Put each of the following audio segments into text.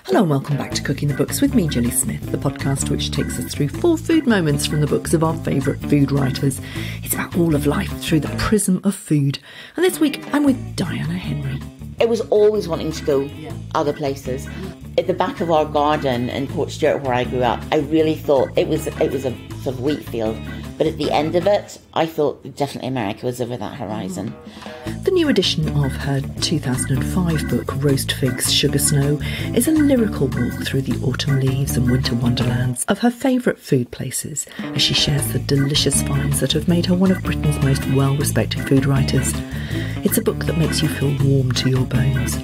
Hello and welcome back to Cooking the Books with me, Gilly Smith, the podcast which takes us through 4 food moments from the books of our favourite food writers. It's about all of life through the prism of food. And this week I'm with Diana Henry. It was always wanting to go other places. At the back of our garden in Port Stewart, where I grew up, I really thought it was a sort of wheat field. But at the end of it, I thought definitely America was over that horizon. The new edition of her 2005 book, Roast Figs, Sugar Snow, is a lyrical walk through the autumn leaves and winter wonderlands of her favourite food places, as she shares the delicious finds that have made her one of Britain's most well-respected food writers. It's a book that makes you feel warm to your bones.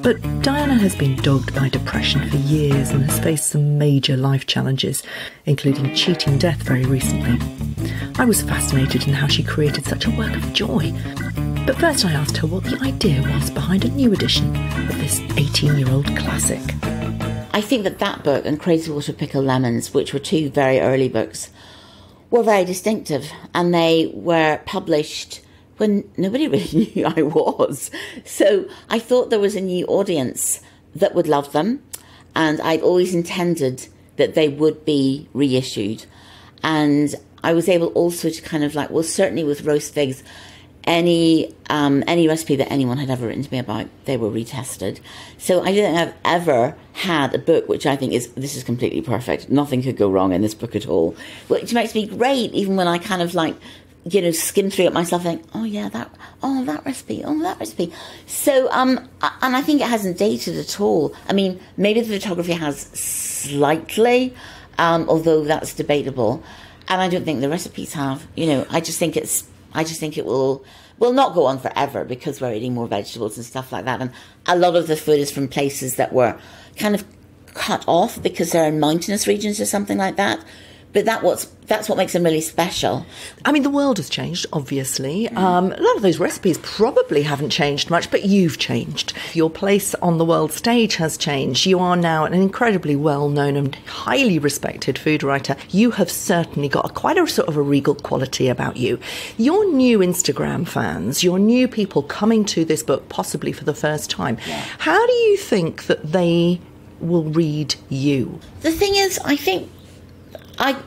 But Diana has been dogged by depression for years and has faced some major life challenges, including cheating death very recently. I was fascinated in how she created such a work of joy. But first I asked her what the idea was behind a new edition of this 18-year-old classic. I think that book and Crazy Water Pickled Lemons, which were 2 very early books, were very distinctive, and they were published when nobody really knew who I was. So I thought there was a new audience that would love them, and I'd always intended that they would be reissued. And I was able also to kind of certainly with Roast Figs, any recipe that anyone had ever written to me about, they were retested. So I don't think I've ever had a book which I think this is completely perfect. Nothing could go wrong in this book at all. Which makes me great, even when I kind of skim through it myself and think, that recipe. So, and I think it hasn't dated at all. I mean, maybe the photography has slightly, although that's debatable. And I don't think the recipes have. I just think it will not go on forever because we're eating more vegetables and stuff like that. And a lot of the food is from places that were kind of cut off because they're in mountainous regions or something like that. But that's what makes them really special. I mean, the world has changed, obviously. A lot of those recipes probably haven't changed much, but you've changed. Your place on the world stage has changed. You are now an incredibly well-known and highly respected food writer. You have certainly got quite a sort of a regal quality about you. Your new Instagram fans, your new people coming to this book possibly for the first time, how do you think that they will read you? The thing is, I think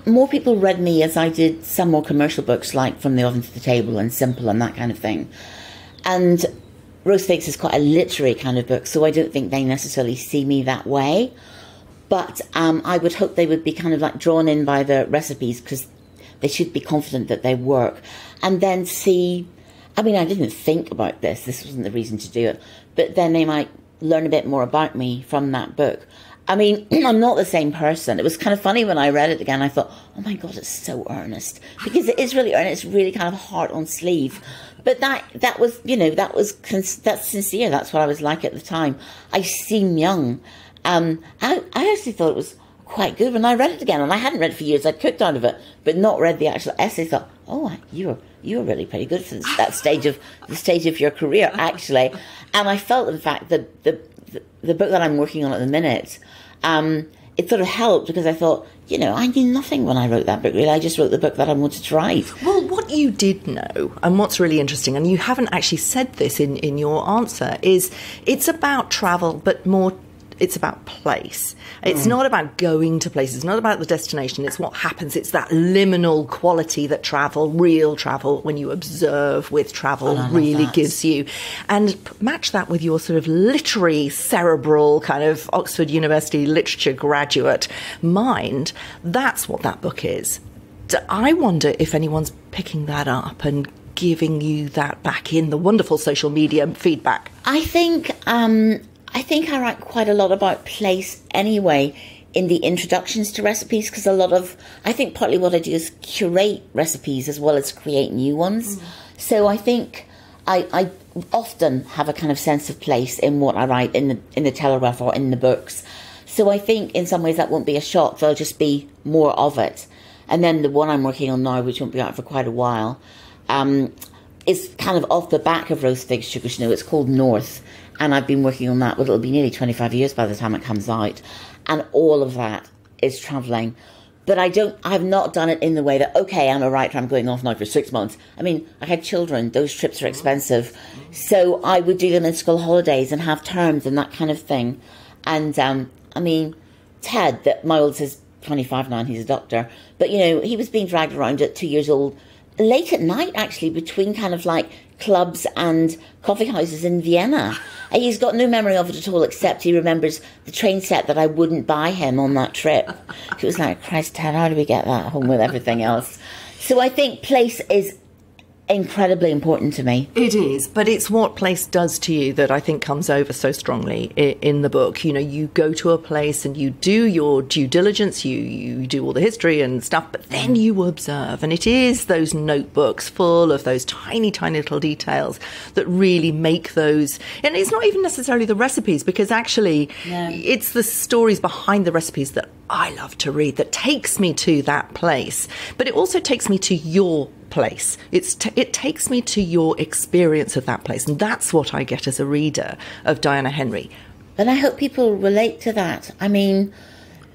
more people read me as I did some more commercial books like From the Oven to the Table and Simple and that kind of thing. And Roast Figs is quite a literary kind of book, so I don't think they necessarily see me that way. But I would hope they would be kind of drawn in by the recipes because they should be confident that they work. And then see, I mean, I didn't think about this wasn't the reason to do it, but then they might learn a bit more about me from that book. I mean, I'm not the same person. It was kind of funny when I read it again. I thought, oh my God, it's so earnest. Because it is really earnest. It's really kind of heart on sleeve. But that's sincere. That's what I was like at the time. I seem young. I actually thought it was quite good when I read it again. And I hadn't read it for years. I'd cooked out of it, but not read the actual essay. I thought, oh, you were really pretty good for that stage of your career, actually. And I felt, in fact, the book that I'm working on at the minute, it sort of helped because I thought, I knew nothing when I wrote that book, really. I just wrote the book that I wanted to write. Well, what you did know, and what's really interesting, and you haven't actually said this in your answer, is it's about travel, but more it's about place. It's not about going to places. It's not about the destination. It's what happens. It's that liminal quality that real travel, when you observe with travel, really gives you. And match that with your sort of literary, cerebral, kind of Oxford University literature graduate mind. That's what that book is. I wonder if anyone's picking that up and giving you that back in the wonderful social media feedback. I think I write quite a lot about place anyway in the introductions to recipes because I think partly what I do is curate recipes as well as create new ones. So I think I often have a kind of sense of place in what I write in the Telegraph or in the books. So I think in some ways that won't be a shock. There'll just be more of it. And then the one I'm working on now, which won't be out for quite a while, is kind of off the back of Roast Figs, Sugar Snow. It's called North. And I've been working on that. Well, it'll be nearly 25 years by the time it comes out. And all of that is travelling. But I've not done it in the way that, okay, I'm a writer, I'm going off now for 6 months. I mean, I had children, those trips are expensive. So I would do them in school holidays and have terms and that kind of thing. And I mean, Ted, that my oldest is 25 now and he's a doctor, but you know, he was being dragged around at 2 years old, late at night actually, between kind of like clubs and coffee houses in Vienna. And he's got no memory of it at all, except he remembers the train set that I wouldn't buy him on that trip. It was like, Christ, Ted, how do we get that home with everything else? So I think place is incredibly important to me. It is, but it's what place does to you that I think comes over so strongly in the book. You know, you go to a place and you do your due diligence, you do all the history and stuff, but then you observe. And it is those notebooks full of those tiny, tiny little details that really make those. And it's not even necessarily the recipes, because actually it's the stories behind the recipes that I love to read, that takes me to that place. But it also takes me to your place. It takes me to your experience of that place. And that's what I get as a reader of Diana Henry. And I hope people relate to that. I mean,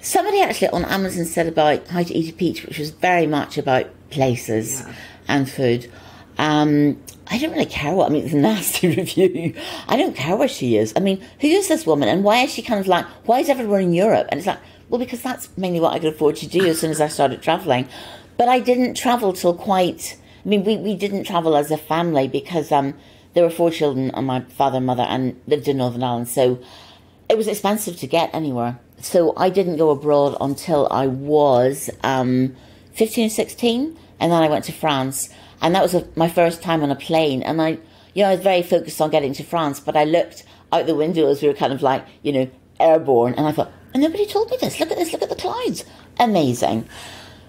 somebody actually on Amazon said about How to Eat a Peach, which was very much about places and food. I don't really care what, I mean, it's a nasty review. I don't care where she is. I mean, who is this woman? And why is she kind of like, why is everyone in Europe? And it's like, well, because that's mainly what I could afford to do as soon as I started travelling. But I didn't travel till quite... I mean, we didn't travel as a family because there were 4 children on my father and mother and lived in Northern Ireland. So it was expensive to get anywhere. So I didn't go abroad until I was 15 or 16. And then I went to France. And that was my first time on a plane. And I was very focused on getting to France. But I looked out the window as we were kind of like, airborne. And I thought, and nobody told me this. Look at this. Look at the clouds. Amazing.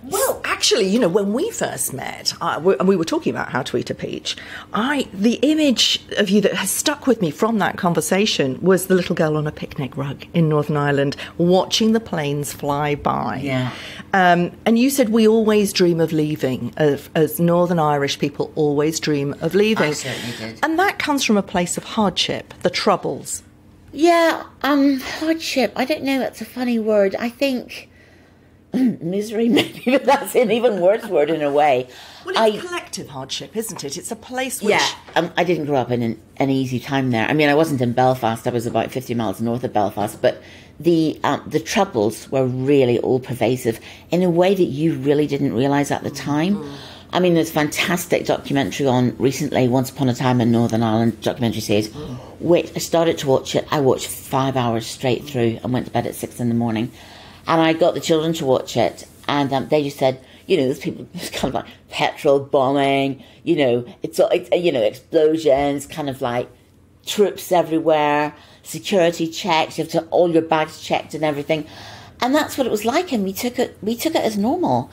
Well, actually, when we first met, we were talking about How to Eat a Peach. The image of you that has stuck with me from that conversation was the little girl on a picnic rug in Northern Ireland, watching the planes fly by. Yeah. And you said we always dream of leaving, as Northern Irish people always dream of leaving. I certainly did. And that comes from a place of hardship, the Troubles. Yeah, hardship. I don't know, that's a funny word. I think... misery, maybe, but that's an even worse word in a way. Well, it's collective hardship, isn't it? It's a place which... Yeah, I didn't grow up in an easy time there. I mean, I wasn't in Belfast. I was about 50 miles north of Belfast. But the Troubles were really all-pervasive in a way that you really didn't realise at the time. I mean, there's a fantastic documentary on recently, Once Upon a Time in Northern Ireland, documentary series, which I started to watch it. I watched 5 hours straight through and went to bed at 6 in the morning. And I got the children to watch it, and they just said, there's people, it's kind of like petrol bombing, it's explosions, kind of like troops everywhere, security checks, you have to all your bags checked and everything, and that's what it was like. And we took it as normal.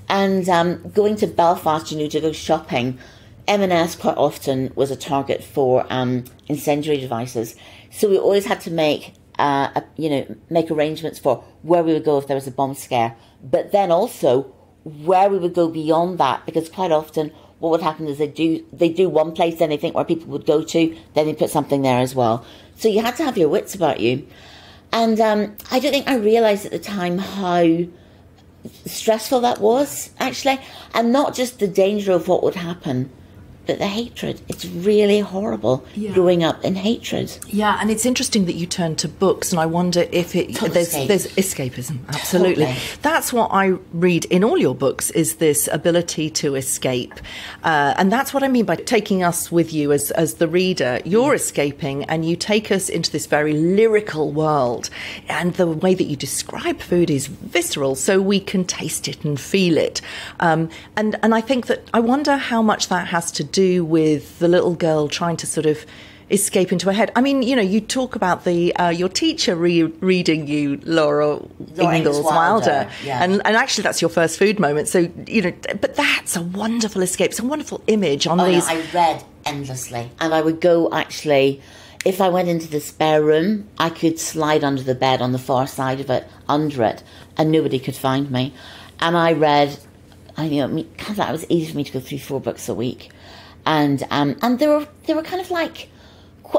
And going to Belfast, to go shopping, M&S quite often was a target for incendiary devices, so we always had to make arrangements for where we would go if there was a bomb scare, but then also where we would go beyond that, because quite often what would happen is they do one place, then they think where people would go to, then they put something there as well. So you had to have your wits about you. And I don't think I realised at the time how stressful that was, actually, and not just the danger of what would happen, but the hatred. It's really horrible growing up in hatred. Yeah, and it's interesting that you turn to books, and I wonder if there's escapism. Absolutely. Totally. That's what I read in all your books, is this ability to escape. And that's what I mean by taking us with you as the reader. You're escaping, and you take us into this very lyrical world. And the way that you describe food is visceral, so we can taste it and feel it. And I think that I wonder how much that has to do with the little girl trying to sort of escape into her head. I mean, you talk about your teacher reading you Laura Ingalls Wilder. Yeah. And actually that's your first food moment. So, but that's a wonderful escape. It's a wonderful image on these. No, I read endlessly. And I would go, actually, if I went into the spare room, I could slide under the bed on the far side of it, under it, and nobody could find me. And I read, it was easy for me to go through 4 books a week. And they were kind of like,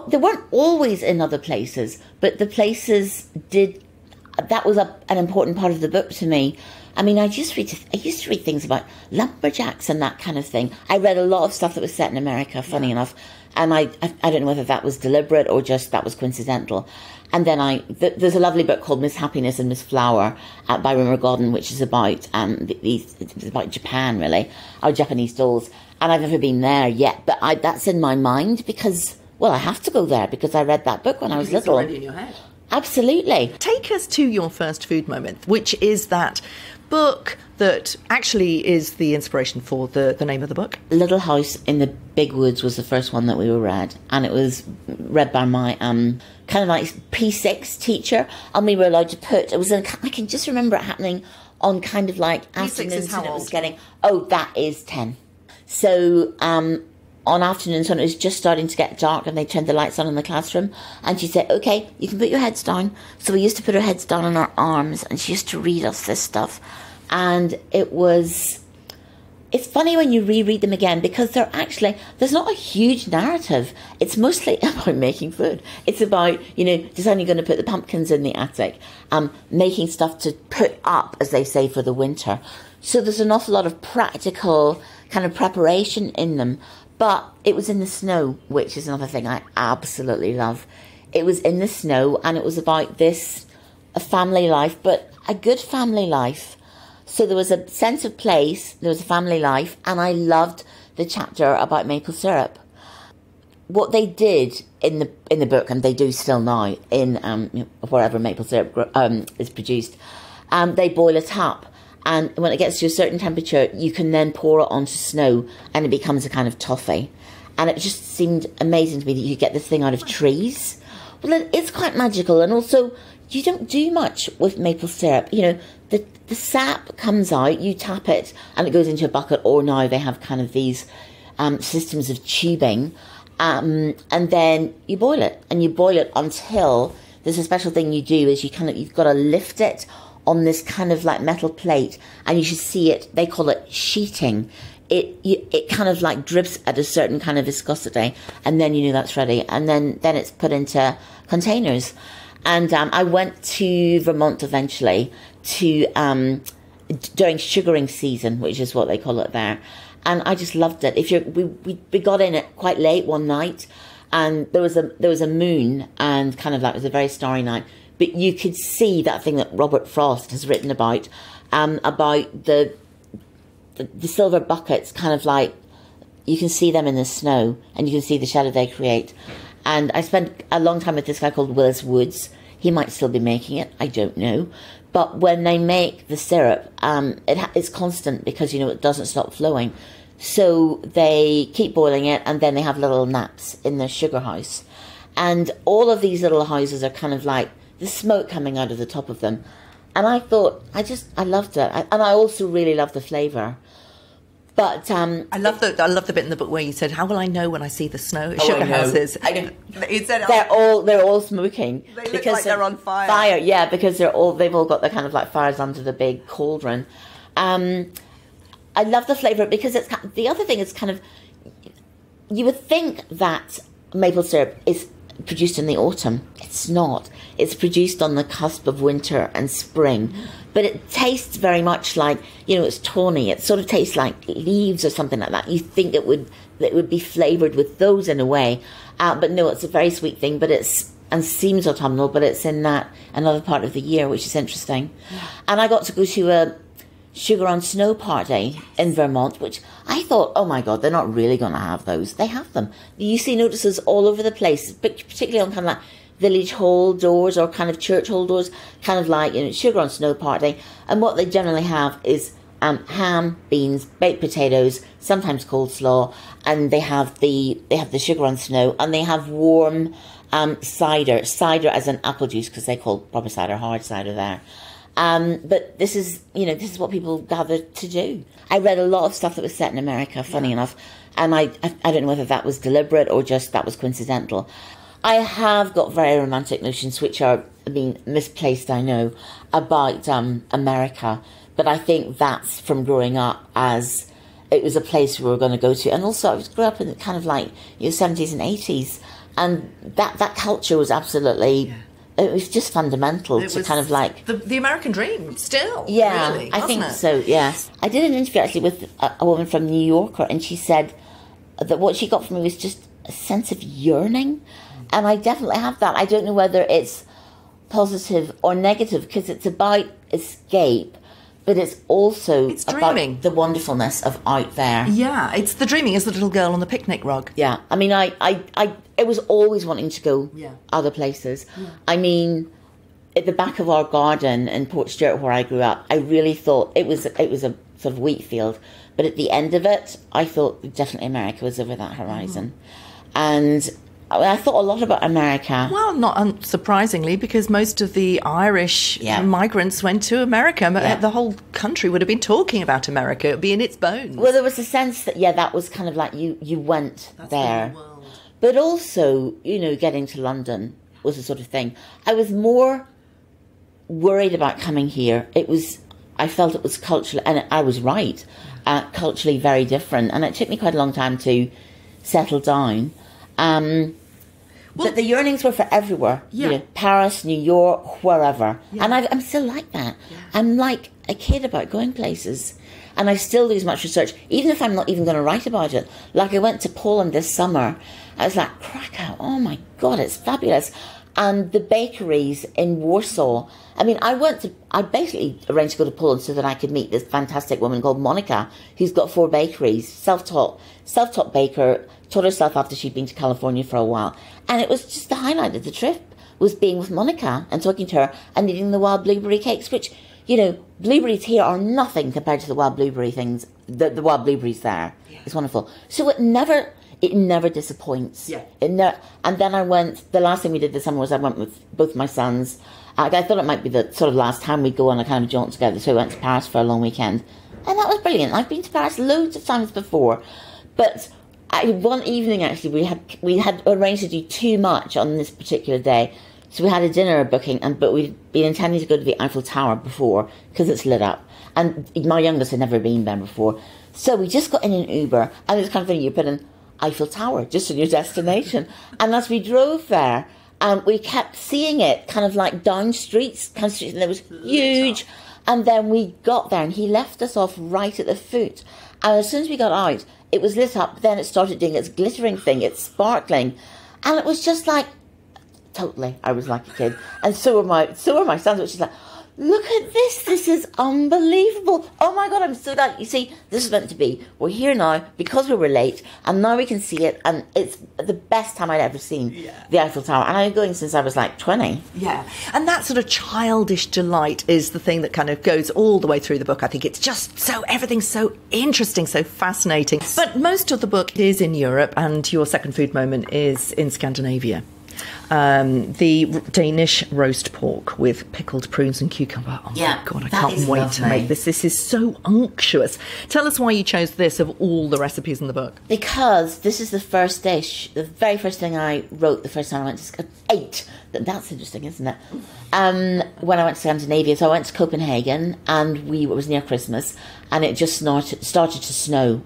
they weren't always in other places, but the places did. That was an important part of the book to me. I mean, I used to read things about lumberjacks and that kind of thing. I read a lot of stuff that was set in America, funny enough, and I don't know whether that was deliberate or just that was coincidental. And then there's a lovely book called Miss Happiness and Miss Flower by Rimmer Godden, which is about it's about Japan, really, our Japanese dolls. And I've never been there yet, but that's in my mind because, well, I have to go there because I read that book when I was little. It's already in your head. Absolutely. Take us to your first food moment, which is that book that actually is the inspiration for the name of the book. Little House in the Big Woods was the first one that we were read, and it was read by my kind of like P6 teacher, and we were allowed to put, I can just remember it happening on kind of like afternoons when it was getting, that is 10. So on afternoons when it was just starting to get dark and they turned the lights on in the classroom, and she said, okay, you can put your heads down. So we used to put our heads down on our arms, and she used to read us this stuff. And it's funny when you reread them again because there's not a huge narrative. It's mostly about making food. It's about, deciding you're going to put the pumpkins in the attic, making stuff to put up, as they say, for the winter. So there's an awful lot of practical kind of preparation in them. But it was in the snow, which is another thing I absolutely love. It was in the snow, and it was about a family life, but a good family life. So there was a sense of place, there was a family life, and I loved the chapter about maple syrup. What they did in the book, and they do still now in wherever maple syrup is produced, they boil it up. And when it gets to a certain temperature, you can then pour it onto snow, and it becomes a kind of toffee. And it just seemed amazing to me that you get this thing out of trees. Well, it's quite magical, and also you don't do much with maple syrup. The sap comes out, you tap it, and it goes into a bucket. Or now they have kind of these systems of tubing, and then you boil it, and you boil it until there's a special thing you do is you've got to lift it on this kind of like metal plate, and you should see it. They call it sheeting. It kind of like drips at a certain kind of viscosity, and then that's ready, and then it's put into containers. And I went to Vermont eventually during sugaring season, which is what they call it there, and I just loved it. We got in it quite late one night, and there was a moon, and kind of like it was a very starry night. But you could see that thing that Robert Frost has written about the silver buckets, kind of like you can see them in the snow, and you can see the shadow they create. And I spent a long time with this guy called Willis Woods. He might still be making it, I don't know. But when they make the syrup, it's constant because, it doesn't stop flowing. So they keep boiling it, and then they have little naps in the sugar house. And all of these little houses are kind of like the smoke coming out of the top of them. And I thought, I loved it. And I also really love the flavour. But I love the bit in the book where you said, "How will I know when I see the snow sugar houses?" I know. You said they're all smoking. They look like they're on fire. Fire, yeah, because they've all got the kind of like fires under the big cauldron. I love the flavour because the other thing is kind of, you would think that maple syrup is produced in the autumn. It's not. It's produced on the cusp of winter and spring. But it tastes very much like, it's tawny. It sort of tastes like leaves or something like that. You think it would be flavoured with those in a way. But no, it's a very sweet thing, but and seems autumnal, but it's in that another part of the year, which is interesting. Yeah. And I got to go to a sugar on snow party in Vermont, which I thought, oh my God, they're not really going to have those. They have them. You see notices all over the place, particularly on kind of like village hall doors or kind of church hall doors, kind of like, sugar on snow party. And what they generally have is ham, beans, baked potatoes, sometimes coleslaw, and they have the sugar on snow, and they have warm cider as in apple juice, because they call proper cider hard cider there. But this is what people gather to do. I read a lot of stuff that was set in America, funny enough, and I don't know whether that was deliberate or just that was coincidental. I have got very romantic notions, which are, misplaced, I know, about America, but I think that's from growing up as it was a place we were going to go to. And also, I grew up in kind of like 70s and 80s, and that culture was absolutely... Yeah. It was just fundamental to kind of like... The American dream, still, yeah, really, I think it? so, yes. I did an interview actually with a woman from New Yorker, and she said that what she got from me was just a sense of yearning. And I definitely have that. I don't know whether it's positive or negative, because it's about escape, but it's also dreaming. about the wonderfulness of out there. Yeah, it's the dreaming as the little girl on the picnic rug. Yeah, I mean, I was always wanting to go other places. Yeah. I mean, at the back of our garden in Port Stewart, where I grew up, I really thought it was a sort of wheat field, but at the end of it, I thought definitely America was over that horizon. And I thought a lot about America. Well, not unsurprisingly, because most of the Irish migrants went to America. The whole country would have been talking about America. It would be in its bones. Well, there was a sense that, that was kind of like you went there. The world. But also, getting to London was the sort of thing. I was more worried about coming here. I felt it was culturally, and I was right, culturally very different. And it took me quite a long time to settle down. But the yearnings were for everywhere. Yeah. Paris, New York, wherever. Yeah. And I'm still like that. Yeah. I'm like a kid about going places. And I still do as much research, even if I'm not even going to write about it. Like I went to Poland this summer. I was like, Krakow, oh my God, it's fabulous. And the bakeries in Warsaw. I mean, I basically arranged to go to Poland so that I could meet this fantastic woman called Monica, who's got 4 bakeries, self-taught baker, taught herself after she'd been to California for a while. And it was just the highlight of the trip, was being with Monica and talking to her and eating the wild blueberry cakes, which, blueberries here are nothing compared to the wild blueberry things, the wild blueberries there. Yeah. It's wonderful. So it never disappoints. Yeah. And then the last thing we did this summer was I went with both my sons. I thought it might be the sort of last time we'd go on a kind of jaunt together, so we went to Paris for a long weekend. And that was brilliant. I've been to Paris loads of times before, but one evening actually we had arranged to do too much on this particular day, so we had a dinner booking, but we'd been intending to go to the Eiffel Tower before because it's lit up, and my youngest had never been there before, so we just got in an Uber, and it's kind of funny, you put in Eiffel Tower just in your destination, and as we drove there, we kept seeing it kind of like down streets, and it was huge. And then we got there and he left us off right at the foot. And as soon as we got out, it was lit up. Then it started doing its glittering thing, its sparkling. And it was just like, totally, I was like a kid. And so were my sons, which is like, look at this. This is unbelievable. Oh my God, I'm so glad. You see, this is meant to be. We're here now because we were late, and now we can see it, and it's the best time I'd ever seen the Eiffel Tower. And I've been going since I was like 20. Yeah. And that sort of childish delight is the thing that kind of goes all the way through the book. I think it's just everything's so interesting, so fascinating. But most of the book is in Europe, and your second food moment is in Scandinavia. The Danish roast pork with pickled prunes and cucumber. Oh my God, I can't wait to make this. This is so unctuous. Tell us why you chose this of all the recipes in the book. Because this is the first dish, the very first thing I wrote the first time I went to ate. That's interesting, isn't it? When I went to Scandinavia, so I went to Copenhagen, and it was near Christmas, and it just started to snow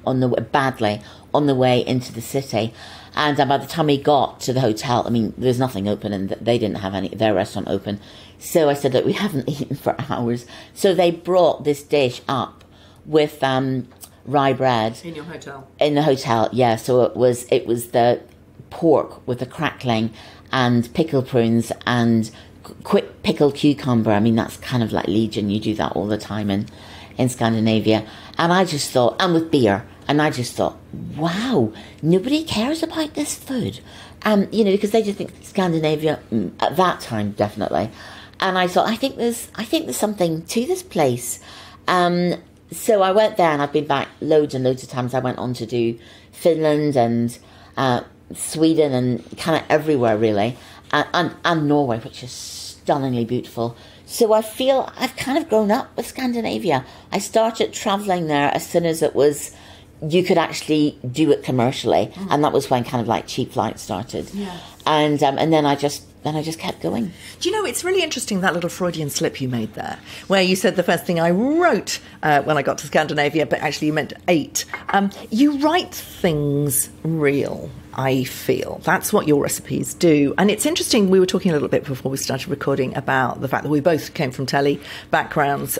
badly on the way into the city. And by the time we got to the hotel, I mean, there's nothing open, and they didn't have their restaurant open. So I said, look, we haven't eaten for hours. So they brought this dish up with rye bread. In your hotel? In the hotel, yeah. So it was the pork with the crackling and pickled prunes and quick pickled cucumber. I mean, that's kind of like Legion. You do that all the time in Scandinavia. And I just thought, and with beer. And I just thought, wow, nobody cares about this food. Because they just think Scandinavia, at that time, definitely. And I thought, I think there's something to this place. So I went there, and I've been back loads and loads of times. I went on to do Finland and Sweden and kind of everywhere, really. And Norway, which is stunningly beautiful. So I feel I've kind of grown up with Scandinavia. I started travelling there as soon as you could actually do it commercially, and that was when kind of like cheap flights started. Yeah. And then I just kept going. Do you know, it's really interesting, that little Freudian slip you made there, where you said the first thing I wrote when I got to Scandinavia, but actually you meant ate. You write things real. I feel. That's what your recipes do. And it's interesting, we were talking a little bit before we started recording about the fact that we both came from telly backgrounds.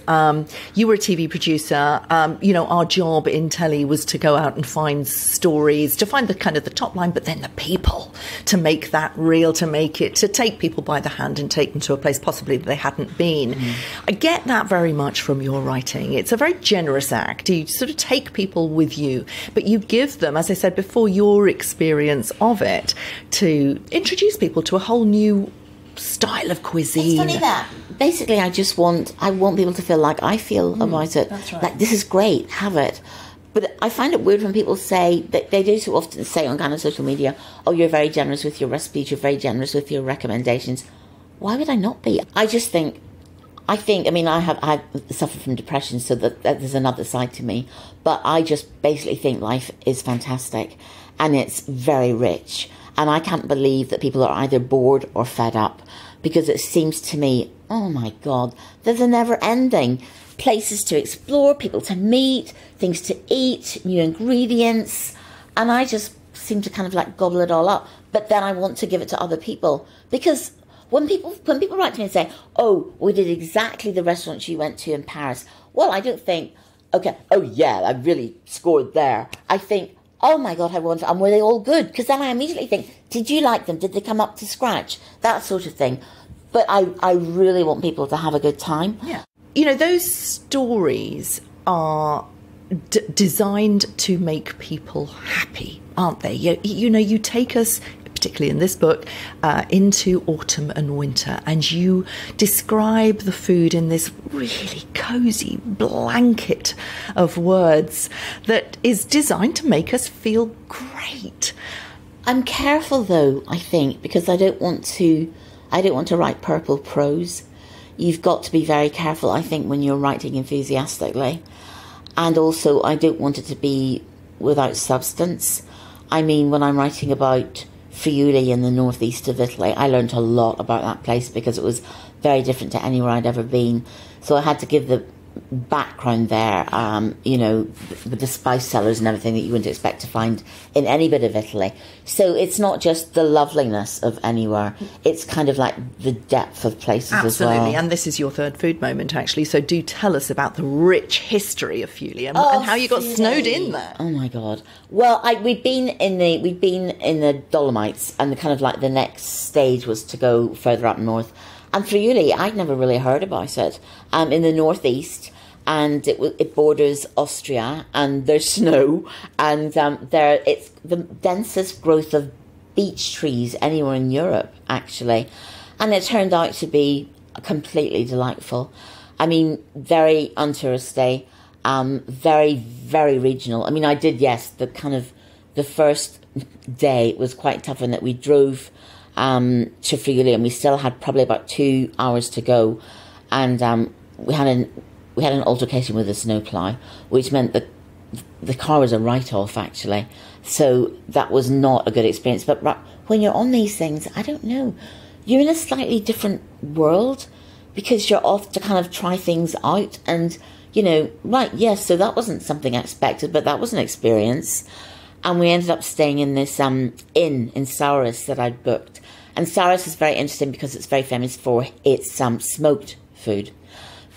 You were a TV producer. Our job in telly was to go out and find stories, to find the kind of the top line, but then the people, to make that real, to take people by the hand and take them to a place possibly that they hadn't been. I get that very much from your writing. It's a very generous act. You sort of take people with you, but you give them, as I said before, your experience of it to introduce people to a whole new style of cuisine. It's funny that basically I want people to feel like I feel about it. That's right. Like, this is great, have it. But I find it weird when people say, that they do so often say on kind of social media, oh, you're very generous with your recipes, you're very generous with your recommendations. Why would I not be? I suffer from depression, so that there's another side to me. But I just basically think life is fantastic and it's very rich. And I can't believe that people are either bored or fed up, because it seems to me, oh my God, there's a never ending. Places to explore, people to meet, things to eat, new ingredients. And I just seem to kind of like gobble it all up. But then I want to give it to other people, because when people write to me and say, oh, we did exactly the restaurant you went to in Paris. Well, I don't think, okay, oh yeah, I really scored there. I think, oh my God, and were they all good? Because then I immediately think, did you like them? Did they come up to scratch? That sort of thing. But I really want people to have a good time. Yeah. Those stories are designed to make people happy, aren't they? You take us, particularly in this book, into autumn and winter, and you describe the food in this really cosy blanket of words that is designed to make us feel great. I'm careful though, I think, because I don't want to write purple prose. You've got to be very careful, I think, when you're writing enthusiastically. And also, I don't want it to be without substance. I mean, when I'm writing about Friuli in the northeast of Italy, I learned a lot about that place because it was very different to anywhere I'd ever been. So I had to give the background there, with the spice cellars and everything that you wouldn't expect to find in any bit of Italy. So it's not just the loveliness of anywhere, it's kind of like the depth of places as well. Absolutely, and this is your third food moment, actually, so do tell us about the rich history of Friuli and how you got snowed in there. Oh my God. Well, we'd been in the Dolomites, and the kind of like the next stage was to go further up north. And Friuli, I'd never really heard about it. In the northeast, and it borders Austria, and there's snow, and it's the densest growth of beech trees anywhere in Europe, actually. And it turned out to be completely delightful. I mean, very untouristy, very, very regional. I mean, I did, yes, the first day was quite tough in that we drove to Friuli, and we still had probably about 2 hours to go, and we had an altercation with a snowplow, which meant that the car was a write-off, actually. So that was not a good experience. But when you're on these things, I don't know, you're in a slightly different world, because you're off to kind of try things out, and yes, so that wasn't something I expected, but that was an experience. And we ended up staying in this inn in Sauris that I'd booked. And Sauris is very interesting because it's very famous for its smoked food.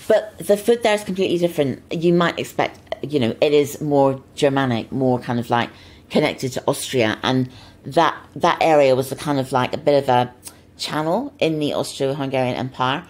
But the food there is completely different. You might expect, it is more Germanic, more kind of like connected to Austria. And that area was a kind of like a bit of a channel in the Austro-Hungarian Empire,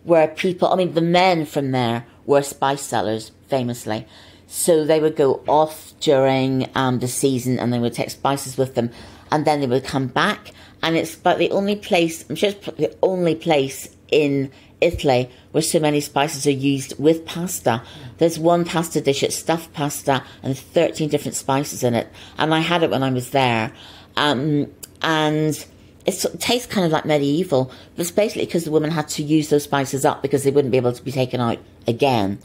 where the men from there were spice sellers, famously. So they would go off during the season, and they would take spices with them, and then they would come back. And it's about the only place, I'm sure it's the only place in Italy where so many spices are used with pasta. There's one pasta dish, it's stuffed pasta and 13 different spices in it. And I had it when I was there. And it tastes kind of like medieval, but it's basically because the women had to use those spices up because they wouldn't be able to be taken out again.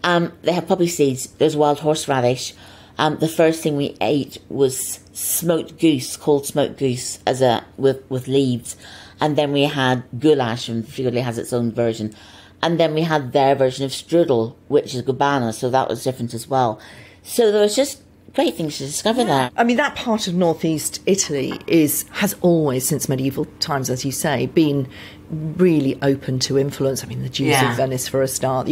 They have poppy seeds, there's wild horseradish. The first thing we ate was smoked goose, cold smoked goose, with leaves. And then we had goulash, and Friuli has its own version. And then we had their version of strudel, which is gobana, so that was different as well. So there was just great things to discover there. I mean, that part of northeast Italy has always, since medieval times, as you say, been really open to influence. I mean, the Jews of Venice, for a start,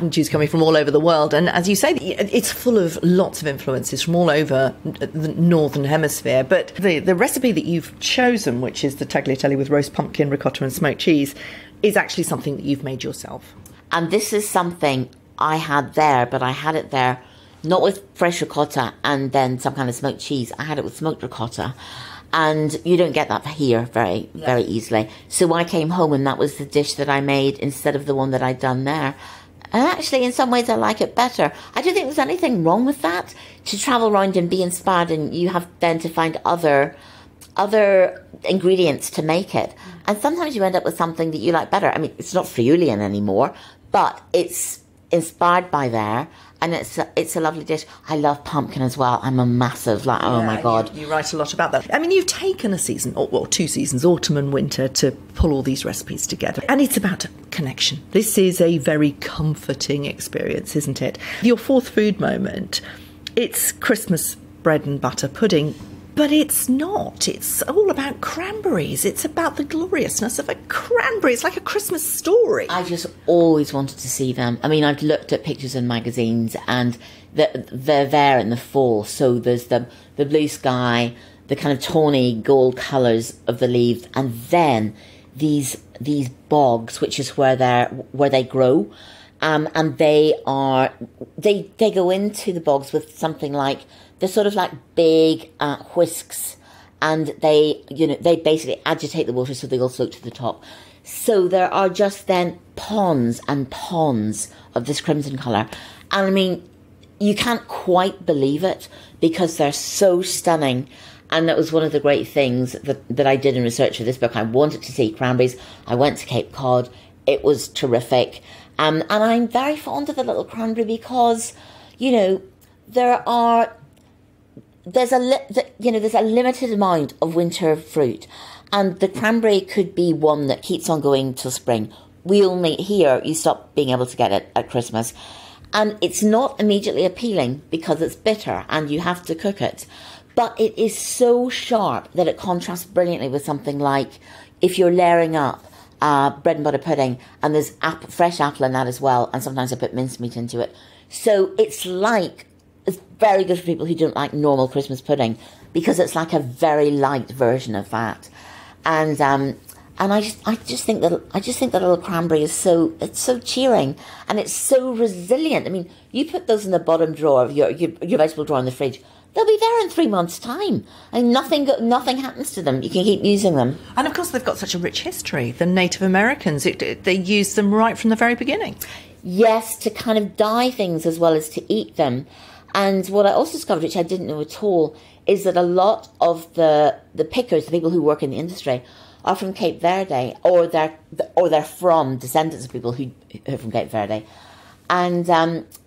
Jews coming from all over the world. And as you say, it's full of lots of influences from all over the northern hemisphere. But the recipe that you've chosen, which is the tagliatelle with roast pumpkin, ricotta and smoked cheese, is actually something that you've made yourself. And this is something I had there, but I had it there not with fresh ricotta and then some kind of smoked cheese. I had it with smoked ricotta. And you don't get that here very easily. So I came home and that was the dish that I made instead of the one that I'd done there. And actually, in some ways, I like it better. I don't think there's anything wrong with that. To travel around and be inspired, and you have then to find other ingredients to make it. And sometimes you end up with something that you like better. I mean, it's not Friulian anymore, but it's inspired by there. And it's a lovely dish. I love pumpkin as well. I'm a massive, oh my God. You write a lot about that. I mean, you've taken a season, or 2 seasons, autumn and winter, to pull all these recipes together. And it's about connection. This is a very comforting experience, isn't it? Your 4th food moment, it's Christmas bread and butter pudding. But it's not. It's all about cranberries. It's about the gloriousness of a cranberry. It's like a Christmas story. I just always wanted to see them. I mean, I've looked at pictures in magazines and they're there in the fall. So there's the blue sky, the kind of tawny gold colours of the leaves, and then these bogs, which is where they grow. And they go into the bogs with something like, they're sort of like big whisks, and they basically agitate the water so they all float to the top. So there are just then ponds and ponds of this crimson colour. And I mean, you can't quite believe it because they're so stunning. And that was one of the great things that I did in research for this book. I wanted to see cranberries. I went to Cape Cod. It was terrific. And I'm very fond of the little cranberry because, there's a limited amount of winter fruit, and the cranberry could be one that keeps on going till spring. You stop being able to get it at Christmas, and it's not immediately appealing because it's bitter and you have to cook it, but it is so sharp that it contrasts brilliantly with something like if you're layering up bread and butter pudding, and there's fresh apple in that as well, and sometimes I put mincemeat into it. So it's very good for people who don't like normal Christmas pudding because it's like a very light version of that. And I just think that little cranberry is so cheering, and it's so resilient. I mean, you put those in the bottom drawer of your vegetable drawer in the fridge, they'll be there in 3 months' time, and nothing happens to them. You can keep using them. And of course, they've got such a rich history. The Native Americans, they used them right from the very beginning. Yes, to kind of dye things as well as to eat them. And what I also discovered, which I didn't know at all, is that a lot of the pickers, the people who work in the industry, are from Cape Verde, or they're from descendants of people who are from Cape Verde, and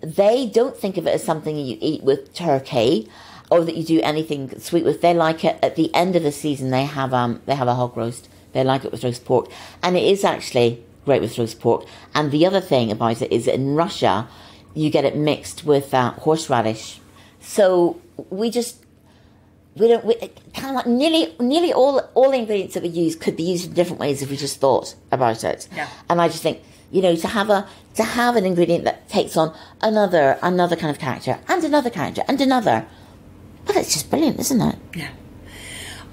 they don't think of it as something you eat with turkey, or that you do anything sweet with. They like it at the end of the season. They have a hog roast. They like it with roast pork, and it is actually great with roast pork. And the other thing about it is that in Russia, you get it mixed with horseradish. So we kind of like nearly all the ingredients that we use could be used in different ways if we just thought about it. Yeah. And I just think, to have an ingredient that takes on another kind of character and another character and another. Well, it's just brilliant, isn't it? Yeah.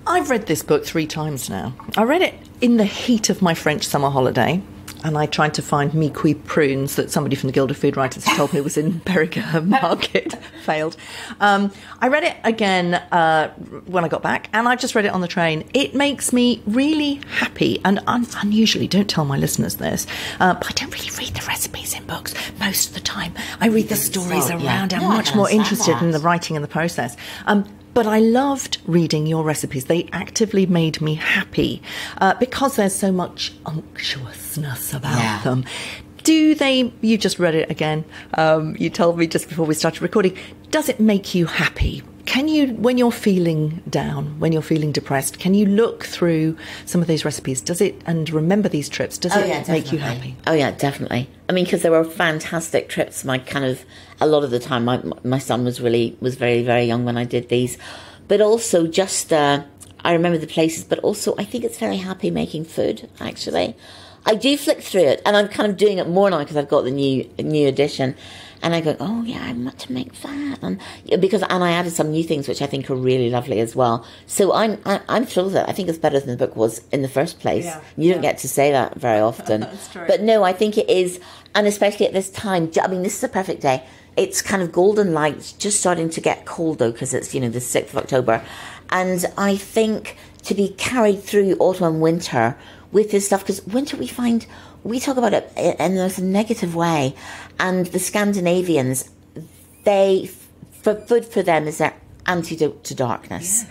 I've read this book 3 times now. I read it in the heat of my French summer holiday, and I tried to find mi-cuit prunes that somebody from the Guild of Food Writers had told me was in Berwick Market. Failed. I read it again when I got back, and I just read it on the train. It makes me really happy, and unusually, don't tell my listeners this, but I don't really read the recipes in books most of the time. I read the stories around. I'm much more interested in the writing and the process. But I loved reading your recipes. They actively made me happy because there's so much unctuousness about them. You just read it again. You told me just before we started recording, does it make you happy Can you, when you're feeling down, when you're feeling depressed, can you look through some of these recipes? And remember these trips? Does it make you happy? Oh yeah, definitely. I mean, because there were fantastic trips. A lot of the time, my son was very, very young when I did these. But also just, I remember the places, but also I think it's very happy making food, actually. I do flick through it, and I'm kind of doing it more now because I've got the new edition. And I go, oh yeah, I want to make that, and I added some new things which I think are really lovely as well. So I'm thrilled with it. I think it's better than the book was in the first place. Yeah, you don't get to say that very often. That's true. But no, I think it is, and especially at this time. I mean, this is a perfect day. It's kind of golden light, just starting to get cold though, because it's the 6th of October, and I think to be carried through autumn and winter with this stuff, because winter we talk about it in a negative way, and the Scandinavians, food for them is their antidote to darkness. Yeah.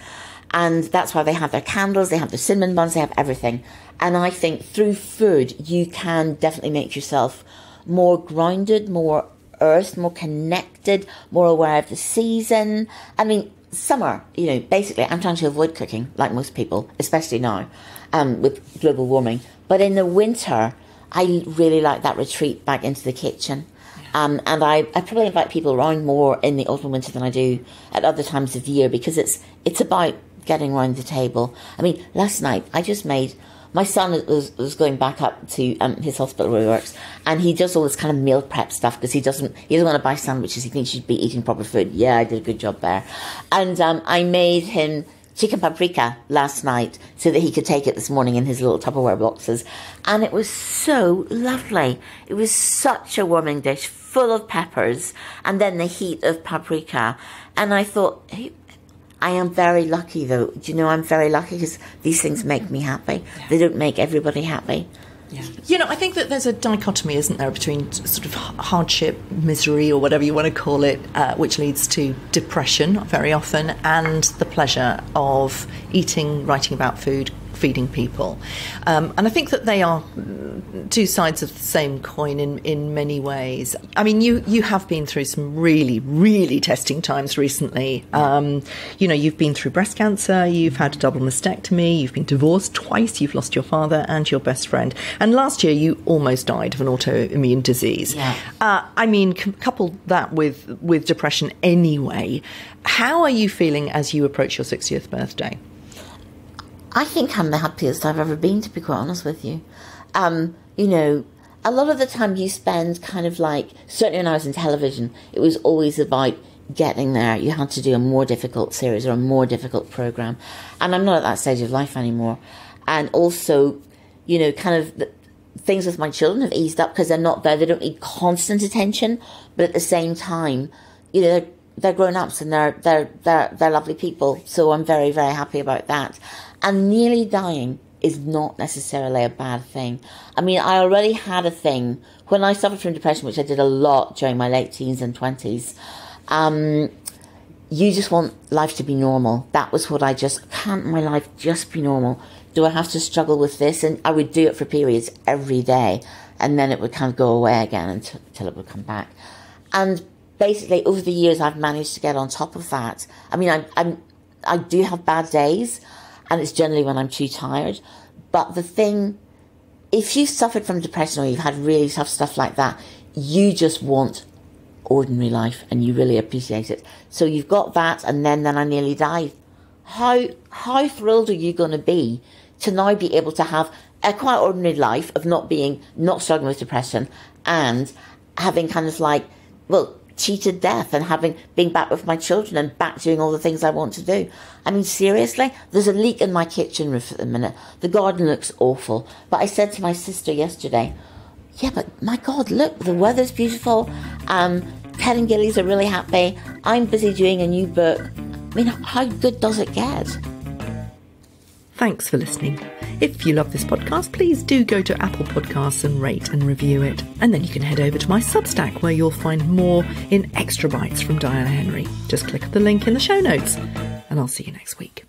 And that's why they have their candles, they have their cinnamon buns, they have everything. And I think through food, you can definitely make yourself more grounded, more earth, more connected, more aware of the season. I mean, summer, basically I'm trying to avoid cooking, like most people, especially now, with global warming. But in the winter, I really like that retreat back into the kitchen. And I probably invite people around more in the autumn and winter than I do at other times of the year, because it's about getting around the table. I mean, last night I just made, my son was going back up to his hospital where he works, and he does all this kind of meal prep stuff because he doesn't want to buy sandwiches. He thinks he should be eating proper food. Yeah, I did a good job there. And I made him chicken paprika last night so that he could take it this morning in his little Tupperware boxes. And it was so lovely. It was such a warming dish, full of peppers, and then the heat of paprika. And I thought, hey, I am very lucky though. Do you know, I'm very lucky because these things make me happy. Yeah. They don't make everybody happy. Yeah. I think that there's a dichotomy, isn't there, between sort of hardship, misery, or whatever you want to call it, which leads to depression very often, and the pleasure of eating, writing about food, feeding people. And I think that they are two sides of the same coin in many ways. I mean, you have been through some really, really testing times recently. You've been through breast cancer, you've had a double mastectomy, you've been divorced twice, you've lost your father and your best friend. And last year you almost died of an autoimmune disease. Yeah. Couple that with depression anyway. How are you feeling as you approach your 60th birthday? I think I'm the happiest I've ever been, to be quite honest with you. A lot of the time you spend kind of like, certainly when I was in television, it was always about getting there. You had to do a more difficult series or a more difficult program. And I'm not at that stage of life anymore. And also, kind of things with my children have eased up because they're not there. They don't need constant attention. But at the same time, they're grown-ups and they're lovely people. So I'm very, very happy about that. And nearly dying is not necessarily a bad thing. I mean, I already had a thing when I suffered from depression, which I did a lot during my late teens and 20s. You just want life to be normal. That was what can't my life just be normal? Do I have to struggle with this? And I would do it for periods every day. And then it would kind of go away again until it would come back. And basically, over the years, I've managed to get on top of that. I mean, I do have bad days, and it's generally when I'm too tired. But the thing, if you've suffered from depression or you've had really tough stuff like that, you just want ordinary life and you really appreciate it. So you've got that, and then I nearly died. How thrilled are you going to be to now be able to have a quite ordinary life of not struggling with depression and having kind of like, cheated death and being back with my children and back doing all the things I want to do. I mean, seriously, there's a leak in my kitchen roof at the minute. The garden looks awful. But I said to my sister yesterday, yeah, but my God, look, the weather's beautiful. Ted and Gillies are really happy. I'm busy doing a new book. I mean, how good does it get? Thanks for listening. If you love this podcast, please do go to Apple Podcasts and rate and review it. And then you can head over to my Substack, where you'll find more in extra bites from Diana Henry. Just click the link in the show notes, and I'll see you next week.